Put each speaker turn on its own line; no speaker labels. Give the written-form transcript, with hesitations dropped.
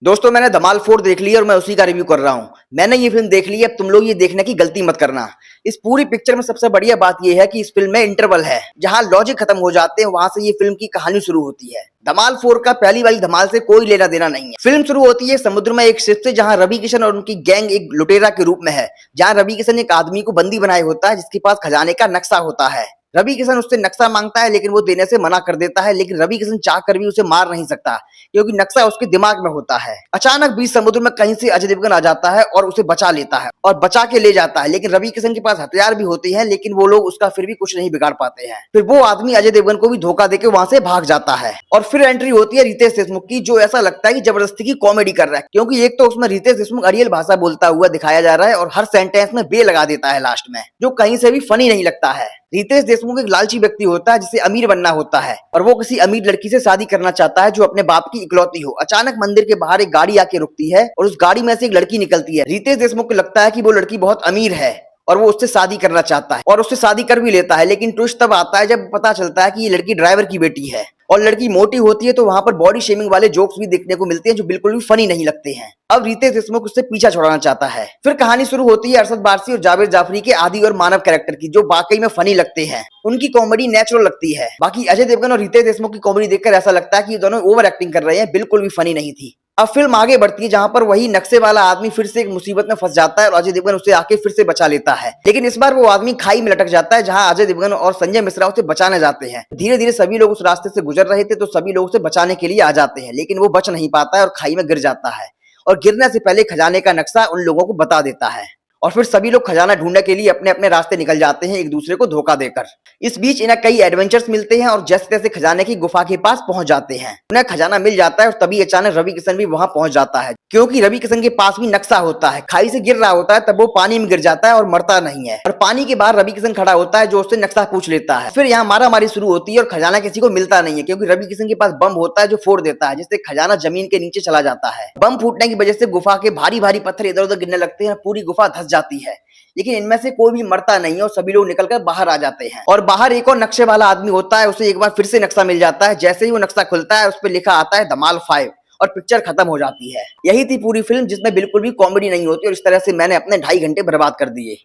दोस्तों मैंने धमाल 4 देख ली है और मैं उसी का रिव्यू कर रहा हूँ। मैंने ये फिल्म देख ली है, अब तुम लोग ये देखने की गलती मत करना। इस पूरी पिक्चर में सबसे बढ़िया बात ये है कि इस फिल्म में इंटरवल है, जहाँ लॉजिक खत्म हो जाते हैं, वहां से ये फिल्म की कहानी शुरू होती है। धमाल 4 का पहली वाली धमाल से कोई लेना देना नहीं है। फिल्म शुरू होती है समुद्र में एक शिप से, जहाँ रवि किशन और उनकी गैंग एक लुटेरा के रूप में है। जहाँ रवि किशन एक आदमी को बंदी बनाए होता है, जिसके पास खजाने का नक्शा होता है। रवि किशन उससे नक्शा मांगता है, लेकिन वो देने से मना कर देता है। लेकिन रवि किशन चाह कर भी उसे मार नहीं सकता, क्योंकि नक्शा उसके दिमाग में होता है। अचानक बीच समुद्र में कहीं से अजय देवगन आ जाता है और उसे बचा लेता है और बचा के ले जाता है। लेकिन रवि किशन के पास हथियार भी होते हैं, लेकिन वो लोग उसका फिर भी कुछ नहीं बिगाड़ पाते हैं। फिर वो आदमी अजय देवगन को भी धोखा देके वहां से भाग जाता है। और फिर एंट्री होती है रितेश देशमुख की, जो ऐसा लगता है कि जबरदस्ती की कॉमेडी कर रहा है, क्योंकि एक तो उसमें रितेश देशमुख अरियल भाषा बोलता हुआ दिखाया जा रहा है और हर सेंटेंस में बे लगा देता है लास्ट में, जो कहीं से भी फनी नहीं लगता है। रितेश देशमुख एक लालची व्यक्ति होता है, जिसे अमीर बनना होता है और वो किसी अमीर लड़की से शादी करना चाहता है, जो अपने बाप की इकलौती हो। अचानक मंदिर के बाहर एक गाड़ी आके रुकती है और उस गाड़ी में से एक लड़की निकलती है। रितेश देशमुख को लगता है कि वो लड़की बहुत अमीर है और वो उससे शादी करना चाहता है और उससे शादी कर भी लेता है। लेकिन ट्विस्ट तब आता है जब पता चलता है कि ये लड़की ड्राइवर की बेटी है और लड़की मोटी होती है, तो वहां पर बॉडी शेमिंग वाले जोक्स भी देखने को मिलते हैं, जो बिल्कुल भी फनी नहीं लगते हैं। अब रितेश देशमुख उससे पीछा छुड़ाना चाहता है। फिर कहानी शुरू होती है अरशद वारसी और जावेद जाफरी के आदि और मानव कैरेक्टर की, जो वाकई में फनी लगते हैं। उनकी कॉमेडी नेचुरल लगती है। बाकी अजय देवगन और रितेश देशमुख की कॉमेडी देखकर ऐसा लगता है कि ये दोनों ओवर एक्टिंग कर रहे हैं, बिल्कुल भी फनी नहीं थी। अब फिल्म आगे बढ़ती है, जहां पर वही नक्शे वाला आदमी फिर से एक मुसीबत में फंस जाता है और अजय देवगन उसे आके फिर से बचा लेता है। लेकिन इस बार वो आदमी खाई में लटक जाता है, जहां अजय देवगन और संजय मिश्रा उसे बचाने जाते हैं। धीरे धीरे सभी लोग उस रास्ते से गुजर रहे थे, तो सभी लोग उसे बचाने के लिए आ जाते हैं, लेकिन वो बच नहीं पाता है और खाई में गिर जाता है। और गिरने से पहले खजाने का नक्शा उन लोगों को बता देता है और फिर सभी लोग खजाना ढूंढने के लिए अपने अपने रास्ते निकल जाते हैं, एक दूसरे को धोखा देकर। इस बीच इन्हें कई एडवेंचर्स मिलते हैं और जैसे तैसे खजाने की गुफा के पास पहुंच जाते हैं। उन्हें खजाना मिल जाता है और तभी अचानक रवि किशन भी वहां पहुंच जाता है, क्योंकि रवि किशन के पास भी नक्शा होता है। खाई से गिर रहा होता है, तब वो पानी में गिर जाता है और मरता नहीं है। और पानी के बाहर रवि किशन खड़ा होता है, जो उससे नक्शा पूछ लेता है। फिर यहाँ मारामारी शुरू होती है और खजाना किसी को मिलता नहीं है, क्योंकि रवि किशन के पास बम होता है जो फोड़ देता है, जिससे खजाना जमीन के नीचे चला जाता है। बम फूटने की वजह से गुफा के भारी भारी पत्थर इधर उधर गिरने लगते हैं, पूरी गुफा धंस जाती है। लेकिन इनमें से कोई भी मरता नहीं है और सभी लोग निकलकर बाहर आ जाते हैं। और बाहर एक और नक्शे वाला आदमी होता है, उसे एक बार फिर से नक्शा मिल जाता है। जैसे ही वो नक्शा खुलता है, उस पर लिखा आता है धमाल 5 और पिक्चर खत्म हो जाती है। यही थी पूरी फिल्म, जिसमें बिल्कुल भी कॉमेडी नहीं होती और इस तरह से मैंने अपने 2.5 घंटे बर्बाद कर दिए।